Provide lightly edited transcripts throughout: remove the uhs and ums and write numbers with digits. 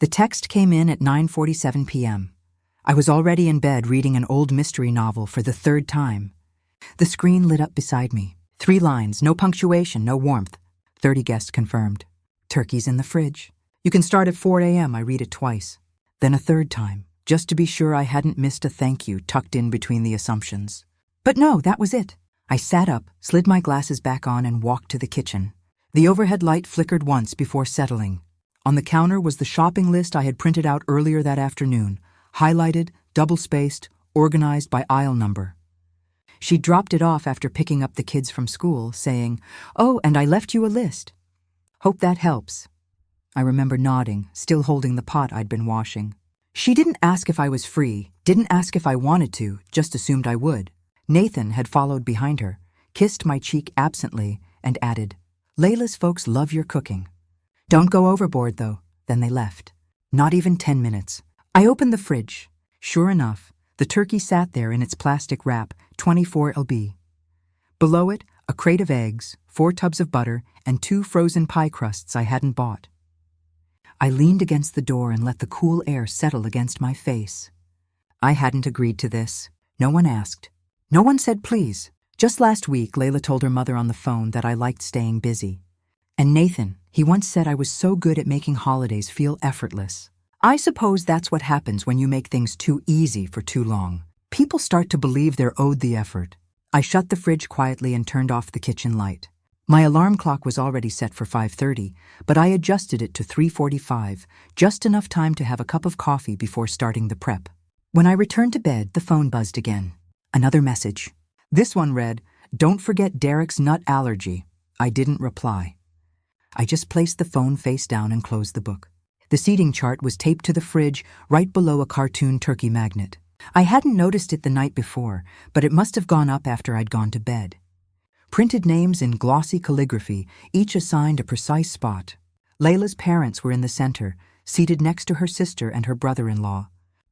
The text came in at 9:47 p.m. I was already in bed reading an old mystery novel for the third time. The screen lit up beside me. 3 lines, no punctuation, no warmth. 30 guests confirmed. Turkey's in the fridge. You can start at 4 a.m. I read it twice. Then a third time, just to be sure I hadn't missed a thank you tucked in between the assumptions. But no, that was it. I sat up, slid my glasses back on, and walked to the kitchen. The overhead light flickered once before settling. On the counter was the shopping list I had printed out earlier that afternoon, highlighted, double-spaced, organized by aisle number. She dropped it off after picking up the kids from school, saying, "Oh, and I left you a list. Hope that helps." I remember nodding, still holding the pot I'd been washing. She didn't ask if I was free, didn't ask if I wanted to, just assumed I would. Nathan had followed behind her, kissed my cheek absently, and added, "Layla's folks love your cooking. Don't go overboard, though." Then they left. Not even 10 minutes. I opened the fridge. Sure enough, the turkey sat there in its plastic wrap, 24 lb. Below it, a crate of eggs, 4 tubs of butter, and 2 frozen pie crusts I hadn't bought. I leaned against the door and let the cool air settle against my face. I hadn't agreed to this. No one asked. No one said please. Just last week, Layla told her mother on the phone that I liked staying busy. And Nathan, he once said I was so good at making holidays feel effortless. I suppose that's what happens when you make things too easy for too long. People start to believe they're owed the effort. I shut the fridge quietly and turned off the kitchen light. My alarm clock was already set for 5:30, but I adjusted it to 3:45, just enough time to have a cup of coffee before starting the prep. When I returned to bed, the phone buzzed again. Another message. This one read, "Don't forget Derek's nut allergy." I didn't reply. I just placed the phone face down and closed the book. The seating chart was taped to the fridge right below a cartoon turkey magnet. I hadn't noticed it the night before, but it must have gone up after I'd gone to bed. Printed names in glossy calligraphy, each assigned a precise spot. Layla's parents were in the center, seated next to her sister and her brother-in-law.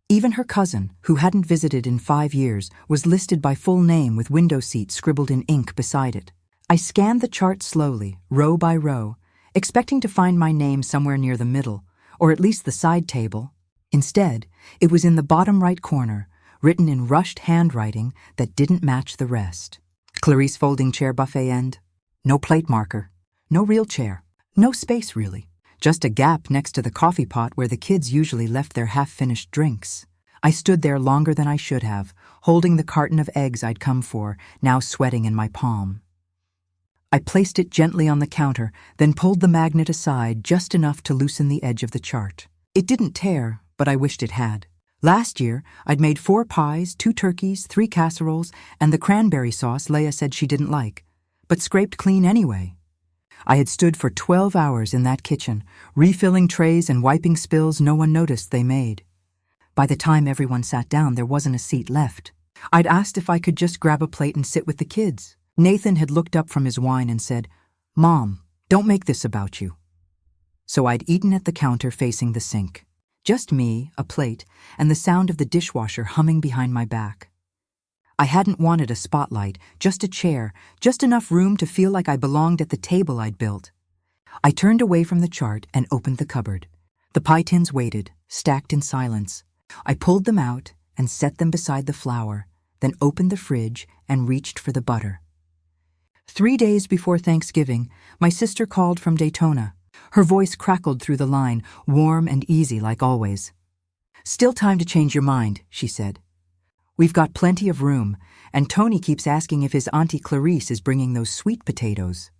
Even her cousin, who hadn't visited in 5 years, was listed by full name with window seat scribbled in ink beside it. I scanned the chart slowly, row by row, expecting to find my name somewhere near the middle, or at least the side table. Instead, it was in the bottom right corner, written in rushed handwriting that didn't match the rest. Clarice folding chair buffet end. No plate marker. No real chair. No space, really. Just a gap next to the coffee pot where the kids usually left their half-finished drinks. I stood there longer than I should have, holding the carton of eggs I'd come for, now sweating in my palm. I placed it gently on the counter, then pulled the magnet aside just enough to loosen the edge of the chart. It didn't tear, but I wished it had. Last year, I'd made 4 pies, 2 turkeys, 3 casseroles, and the cranberry sauce Leia said she didn't like, but scraped clean anyway. I had stood for 12 hours in that kitchen, refilling trays and wiping spills no one noticed they made. By the time everyone sat down, there wasn't a seat left. I'd asked if I could just grab a plate and sit with the kids. Nathan had looked up from his wine and said, "Mom, don't make this about you." So I'd eaten at the counter facing the sink. Just me, a plate, and the sound of the dishwasher humming behind my back. I hadn't wanted a spotlight, just a chair, just enough room to feel like I belonged at the table I'd built. I turned away from the chart and opened the cupboard. The pie tins waited, stacked in silence. I pulled them out and set them beside the flour, then opened the fridge and reached for the butter. 3 days before Thanksgiving, my sister called from Daytona. Her voice crackled through the line, warm and easy like always. "Still time to change your mind," she said. "We've got plenty of room, and Tony keeps asking if his Auntie Clarice is bringing those sweet potatoes."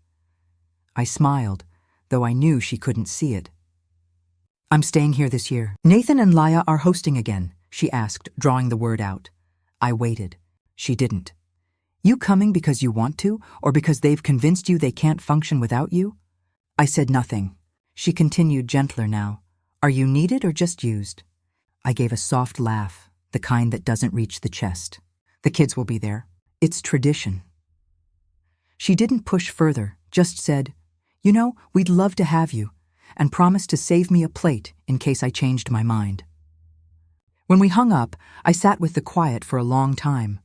I smiled, though I knew she couldn't see it. "I'm staying here this year. Nathan and Laya are hosting again," she asked, drawing the word out. I waited. She didn't. "You coming because you want to, or because they've convinced you they can't function without you?" I said nothing. She continued, gentler now. "Are you needed or just used?" I gave a soft laugh, the kind that doesn't reach the chest. "The kids will be there. It's tradition." She didn't push further, just said, "You know, we'd love to have you," and promised to save me a plate in case I changed my mind. When we hung up, I sat with the quiet for a long time.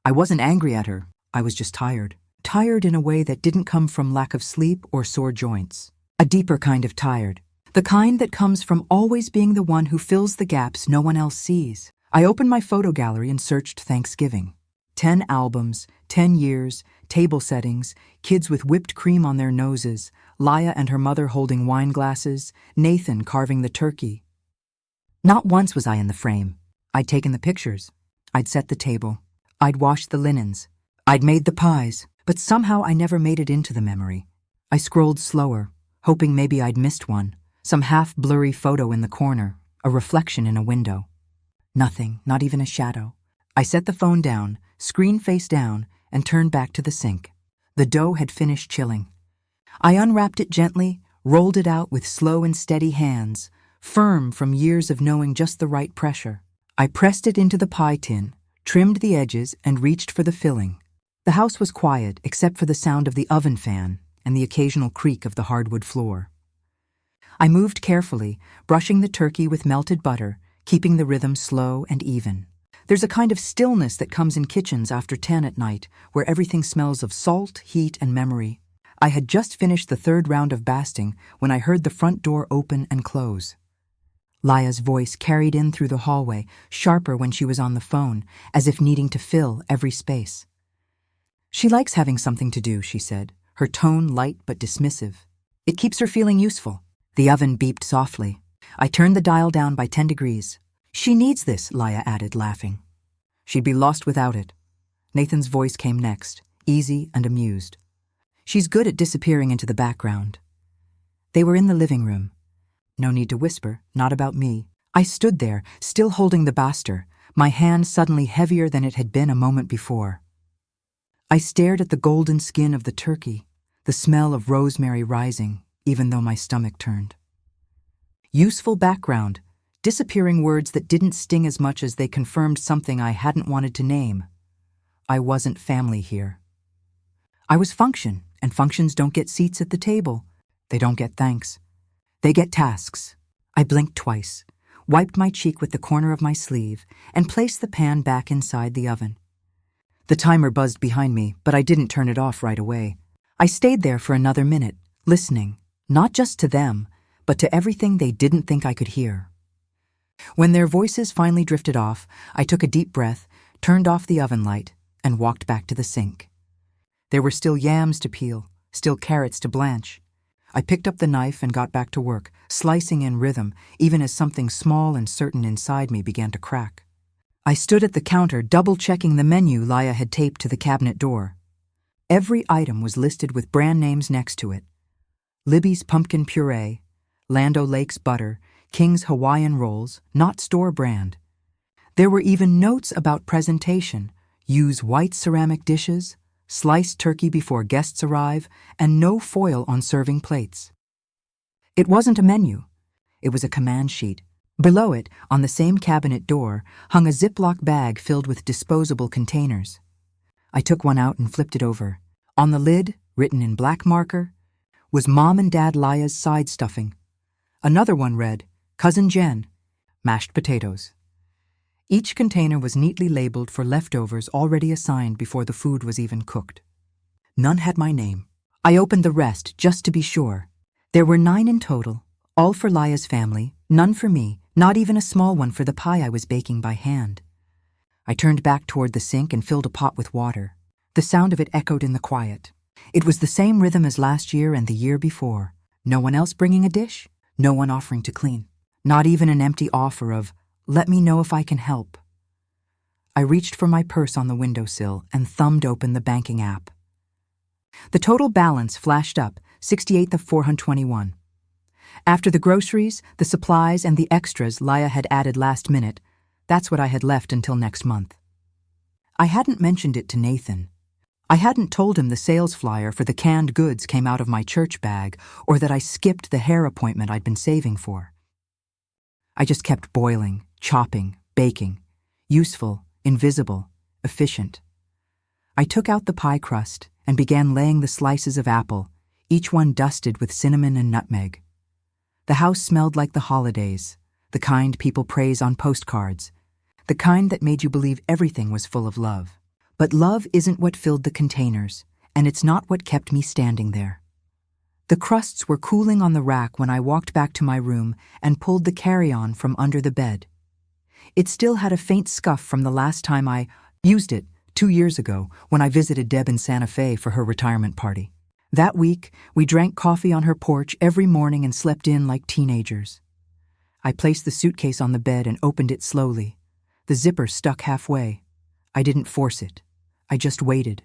I wasn't angry at her. I was just tired. Tired in a way that didn't come from lack of sleep or sore joints. A deeper kind of tired. The kind that comes from always being the one who fills the gaps no one else sees. I opened my photo gallery and searched Thanksgiving. 10 albums, 10 years, table settings, kids with whipped cream on their noses, Laya and her mother holding wine glasses, Nathan carving the turkey. Not once was I in the frame. I'd taken the pictures. I'd set the table. I'd washed the linens. I'd made the pies, but somehow I never made it into the memory. I scrolled slower, hoping maybe I'd missed one, some half-blurry photo in the corner, a reflection in a window. Nothing, not even a shadow. I set the phone down, screen face down, and turned back to the sink. The dough had finished chilling. I unwrapped it gently, rolled it out with slow and steady hands, firm from years of knowing just the right pressure. I pressed it into the pie tin, trimmed the edges, and reached for the filling. The house was quiet except for the sound of the oven fan and the occasional creak of the hardwood floor. I moved carefully, brushing the turkey with melted butter, keeping the rhythm slow and even. There's a kind of stillness that comes in kitchens after 10 at night, where everything smells of salt, heat, and memory. I had just finished the third round of basting when I heard the front door open and close. Laya's voice carried in through the hallway, sharper when she was on the phone, as if needing to fill every space. She likes having something to do, she said, her tone light but dismissive. It keeps her feeling useful. The oven beeped softly. I turned the dial down by 10 degrees. She needs this, Laya added, laughing. She'd be lost without it. Nathan's voice came next, easy and amused. She's good at disappearing into the background. They were in the living room. No need to whisper, not about me. I stood there, still holding the baster, my hand suddenly heavier than it had been a moment before. I stared at the golden skin of the turkey, the smell of rosemary rising, even though my stomach turned. Useful background, disappearing words that didn't sting as much as they confirmed something I hadn't wanted to name. I wasn't family here. I was function, and functions don't get seats at the table. They don't get thanks. They get tasks. I blinked twice, wiped my cheek with the corner of my sleeve, and placed the pan back inside the oven. The timer buzzed behind me, but I didn't turn it off right away. I stayed there for another minute, listening, not just to them, but to everything they didn't think I could hear. When their voices finally drifted off, I took a deep breath, turned off the oven light, and walked back to the sink. There were still yams to peel, still carrots to blanch. I picked up the knife and got back to work, slicing in rhythm, even as something small and certain inside me began to crack. I stood at the counter, double-checking the menu Laya had taped to the cabinet door. Every item was listed with brand names next to it. Libby's pumpkin puree, Land O'Lakes butter, King's Hawaiian rolls, not store brand. There were even notes about presentation: use white ceramic dishes, sliced turkey before guests arrive, and no foil on serving plates. It wasn't a menu. It was a command sheet. Below it, on the same cabinet door, hung a Ziploc bag filled with disposable containers. I took one out and flipped it over. On the lid, written in black marker, was Mom and Dad Laya's side stuffing. Another one read, Cousin Jen, mashed potatoes. Each container was neatly labeled for leftovers already assigned before the food was even cooked. None had my name. I opened the rest just to be sure. There were 9 in total, all for Laya's family, none for me, not even a small one for the pie I was baking by hand. I turned back toward the sink and filled a pot with water. The sound of it echoed in the quiet. It was the same rhythm as last year and the year before. No one else bringing a dish, no one offering to clean. Not even an empty offer of, let me know if I can help. I reached for my purse on the windowsill and thumbed open the banking app. The total balance flashed up, 68th of 421. After the groceries, the supplies, and the extras Laya had added last minute, that's what I had left until next month. I hadn't mentioned it to Nathan. I hadn't told him the sales flyer for the canned goods came out of my church bag, or that I skipped the hair appointment I'd been saving for. I just kept boiling, chopping, baking. Useful, invisible, efficient. I took out the pie crust and began laying the slices of apple, each one dusted with cinnamon and nutmeg. The house smelled like the holidays, the kind people praise on postcards, the kind that made you believe everything was full of love. But love isn't what filled the containers, and it's not what kept me standing there. The crusts were cooling on the rack when I walked back to my room and pulled the carry-on from under the bed. It still had a faint scuff from the last time I used it 2 years ago when I visited Deb in Santa Fe for her retirement party. That week, we drank coffee on her porch every morning and slept in like teenagers. I placed the suitcase on the bed and opened it slowly. The zipper stuck halfway. I didn't force it. I just waited.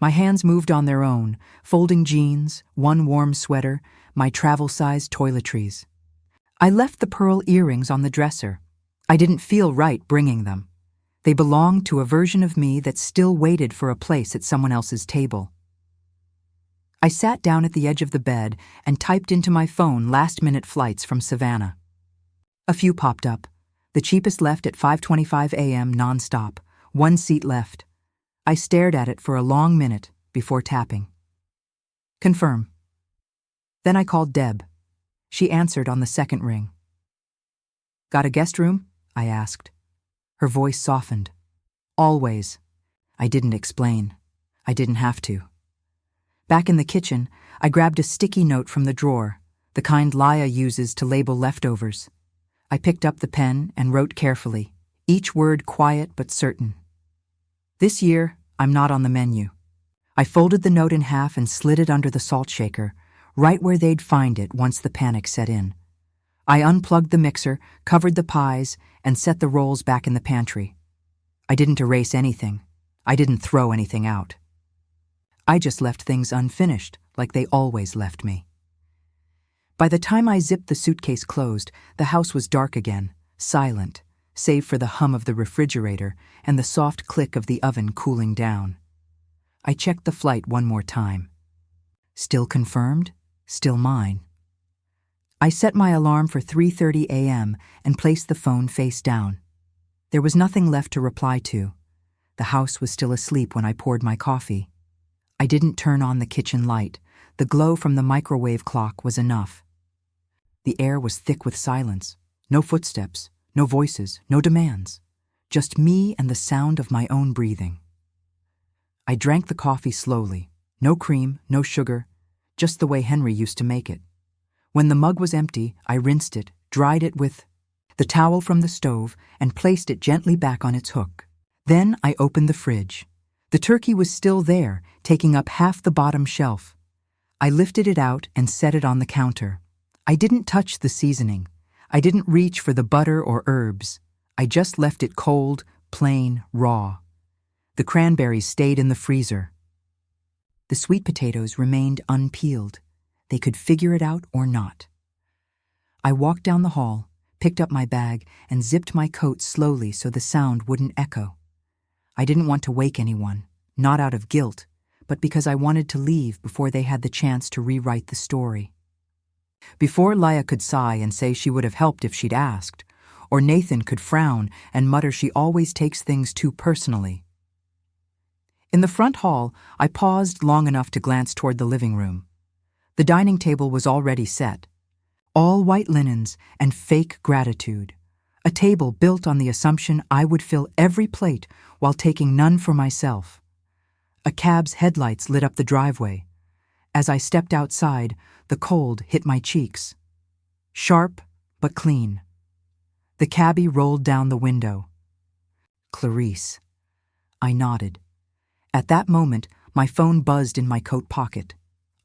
My hands moved on their own, folding jeans, one warm sweater, my travel-sized toiletries. I left the pearl earrings on the dresser. I didn't feel right bringing them. They belonged to a version of me that still waited for a place at someone else's table. I sat down at the edge of the bed and typed into my phone last-minute flights from Savannah. A few popped up. The cheapest left at 5:25 a.m. non-stop. 1 seat left. I stared at it for a long minute before tapping. Confirm. Then I called Deb. She answered on the second ring. Got a guest room? I asked. Her voice softened. Always. I didn't explain. I didn't have to. Back in the kitchen, I grabbed a sticky note from the drawer, the kind Laia uses to label leftovers. I picked up the pen and wrote carefully, each word quiet but certain. This year, I'm not on the menu. I folded the note in half and slid it under the salt shaker, right where they'd find it once the panic set in. I unplugged the mixer, covered the pies, and set the rolls back in the pantry. I didn't erase anything. I didn't throw anything out. I just left things unfinished, like they always left me. By the time I zipped the suitcase closed, the house was dark again, silent, save for the hum of the refrigerator and the soft click of the oven cooling down. I checked the flight one more time. Still confirmed, still mine. I set my alarm for 3:30 a.m. and placed the phone face down. There was nothing left to reply to. The house was still asleep when I poured my coffee. I didn't turn on the kitchen light. The glow from the microwave clock was enough. The air was thick with silence. No footsteps, no voices, no demands. Just me and the sound of my own breathing. I drank the coffee slowly. No cream, no sugar, just the way Henry used to make it. When the mug was empty, I rinsed it, dried it with the towel from the stove, and placed it gently back on its hook. Then I opened the fridge. The turkey was still there, taking up half the bottom shelf. I lifted it out and set it on the counter. I didn't touch the seasoning. I didn't reach for the butter or herbs. I just left it cold, plain, raw. The cranberries stayed in the freezer. The sweet potatoes remained unpeeled. They could figure it out or not. I walked down the hall, picked up my bag, and zipped my coat slowly so the sound wouldn't echo. I didn't want to wake anyone, not out of guilt, but because I wanted to leave before they had the chance to rewrite the story. Before Laia could sigh and say she would have helped if she'd asked, or Nathan could frown and mutter she always takes things too personally. In the front hall, I paused long enough to glance toward the living room. The dining table was already set. All white linens and fake gratitude. A table built on the assumption I would fill every plate while taking none for myself. A cab's headlights lit up the driveway. As I stepped outside, the cold hit my cheeks. Sharp, but clean. The cabbie rolled down the window. Clarice. I nodded. At that moment, my phone buzzed in my coat pocket.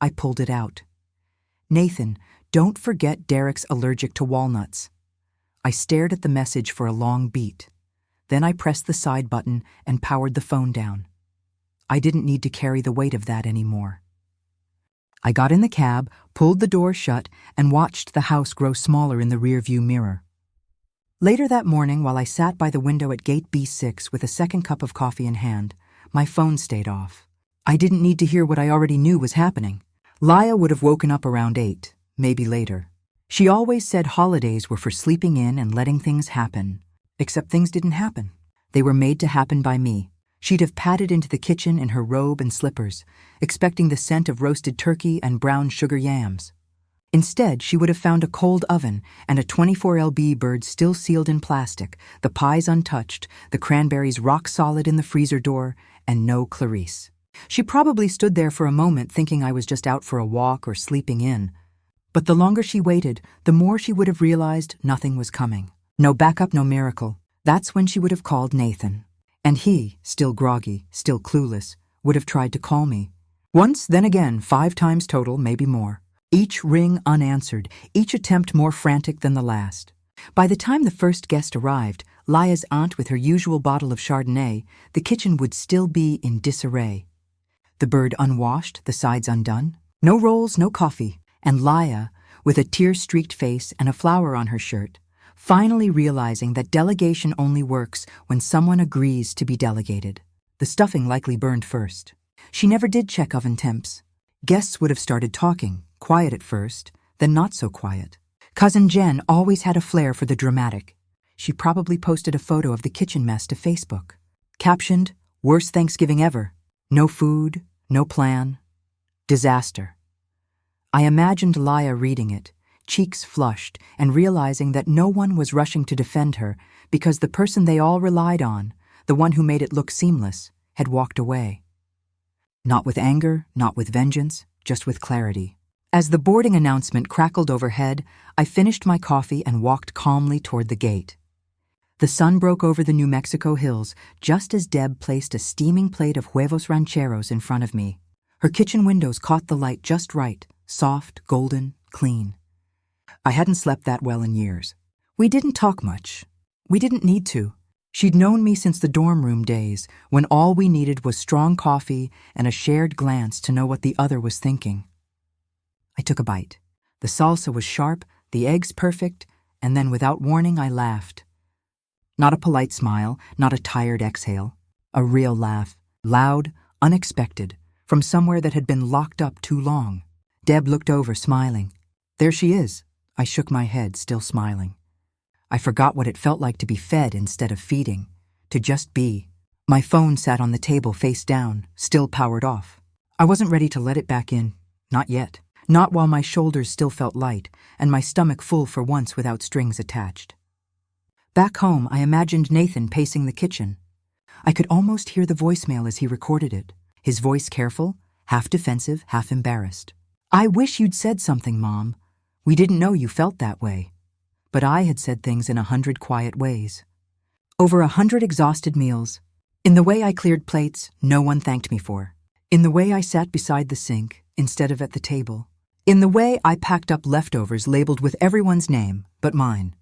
I pulled it out. Nathan, don't forget Derek's allergic to walnuts. I stared at the message for a long beat. Then I pressed the side button and powered the phone down. I didn't need to carry the weight of that anymore. I got in the cab, pulled the door shut, and watched the house grow smaller in the rearview mirror. Later that morning, while I sat by the window at gate B6 with a second cup of coffee in hand, my phone stayed off. I didn't need to hear what I already knew was happening. Laia would have woken up around 8, maybe later. She always said holidays were for sleeping in and letting things happen. Except things didn't happen. They were made to happen by me. She'd have padded into the kitchen in her robe and slippers, expecting the scent of roasted turkey and brown sugar yams. Instead, she would have found a cold oven and a 24LB bird still sealed in plastic, the pies untouched, the cranberries rock solid in the freezer door, and no Clarice. She probably stood there for a moment thinking I was just out for a walk or sleeping in. But the longer she waited, the more she would have realized nothing was coming. No backup, no miracle. That's when she would have called Nathan. And he, still groggy, still clueless, would have tried to call me. Once, then again, 5 times total, maybe more. Each ring unanswered, each attempt more frantic than the last. By the time the first guest arrived, Laya's aunt with her usual bottle of Chardonnay, the kitchen would still be in disarray. The bird unwashed, the sides undone. No rolls, no coffee. And Laya, with a tear-streaked face and a flower on her shirt, finally realizing that delegation only works when someone agrees to be delegated. The stuffing likely burned first. She never did check oven temps. Guests would have started talking, quiet at first, then not so quiet. Cousin Jen always had a flair for the dramatic. She probably posted a photo of the kitchen mess to Facebook. Captioned, "Worst Thanksgiving ever. No food, no plan. Disaster." I imagined Laya reading it, cheeks flushed, and realizing that no one was rushing to defend her because the person they all relied on, the one who made it look seamless, had walked away. Not with anger, not with vengeance, just with clarity. As the boarding announcement crackled overhead, I finished my coffee and walked calmly toward the gate. The sun broke over the New Mexico hills just as Deb placed a steaming plate of huevos rancheros in front of me. Her kitchen windows caught the light just right, soft, golden, clean. I hadn't slept that well in years. We didn't talk much. We didn't need to. She'd known me since the dorm room days, when all we needed was strong coffee and a shared glance to know what the other was thinking. I took a bite. The salsa was sharp, the eggs perfect, and then without warning I laughed. Not a polite smile, not a tired exhale. A real laugh, loud, unexpected, from somewhere that had been locked up too long. Deb looked over, smiling. There she is. I shook my head, still smiling. I forgot what it felt like to be fed instead of feeding, to just be. My phone sat on the table face down, still powered off. I wasn't ready to let it back in, not yet. Not while my shoulders still felt light and my stomach full for once without strings attached. Back home, I imagined Nathan pacing the kitchen. I could almost hear the voicemail as he recorded it, his voice careful, half defensive, half embarrassed. "I wish you'd said something, Mom. We didn't know you felt that way." But I had said things in 100 quiet ways. Over 100 exhausted meals. In the way I cleared plates no one thanked me for. In the way I sat beside the sink instead of at the table. In the way I packed up leftovers labeled with everyone's name but mine.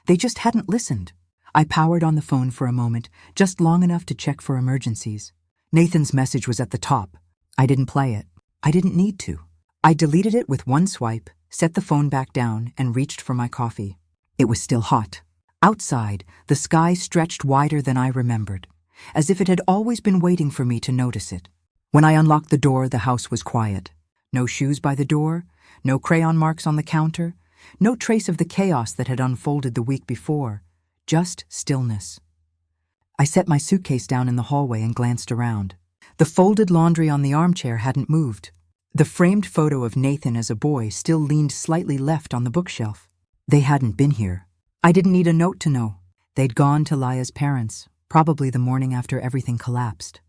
They just hadn't listened. I powered on the phone for a moment, just long enough to check for emergencies. Nathan's message was at the top. I didn't play it. I didn't need to. I deleted it with one swipe, set the phone back down, and reached for my coffee. It was still hot. Outside, the sky stretched wider than I remembered, as if it had always been waiting for me to notice it. When I unlocked the door, the house was quiet. No shoes by the door, no crayon marks on the counter, no trace of the chaos that had unfolded the week before, just stillness. I set my suitcase down in the hallway and glanced around. The folded laundry on the armchair hadn't moved. The framed photo of Nathan as a boy still leaned slightly left on the bookshelf. They hadn't been here. I didn't need a note to know. They'd gone to Laya's parents, probably the morning after everything collapsed.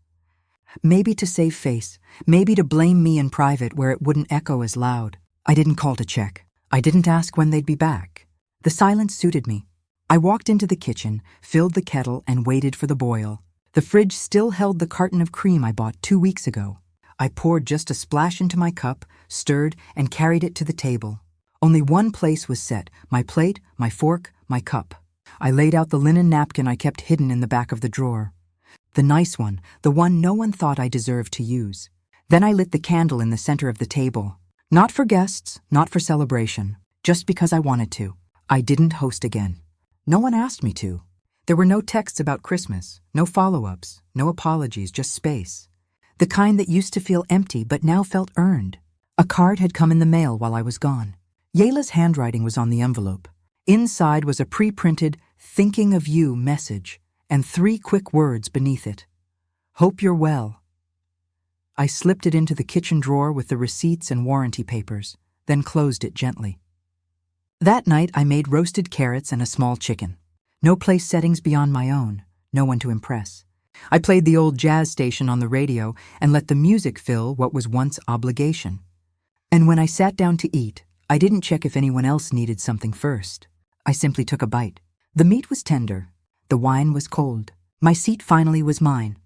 Maybe to save face, maybe to blame me in private where it wouldn't echo as loud. I didn't call to check. I didn't ask when they'd be back. The silence suited me. I walked into the kitchen, filled the kettle, and waited for the boil. The fridge still held the carton of cream I bought 2 weeks ago. I poured just a splash into my cup, stirred, and carried it to the table. Only one place was set, my plate, my fork, my cup. I laid out the linen napkin I kept hidden in the back of the drawer. The nice one, the one no one thought I deserved to use. Then I lit the candle in the center of the table. Not for guests, not for celebration, just because I wanted to. I didn't host again. No one asked me to. There were no texts about Christmas, no follow-ups, no apologies, just space. The kind that used to feel empty but now felt earned. A card had come in the mail while I was gone. Yayla's handwriting was on the envelope. Inside was a pre-printed "Thinking of You" message and 3 quick words beneath it. "Hope you're well." I slipped it into the kitchen drawer with the receipts and warranty papers, then closed it gently. That night I made roasted carrots and a small chicken. No place settings beyond my own, no one to impress. I played the old jazz station on the radio and let the music fill what was once obligation. And when I sat down to eat, I didn't check if anyone else needed something first. I simply took a bite. The meat was tender. The wine was cold. My seat finally was mine.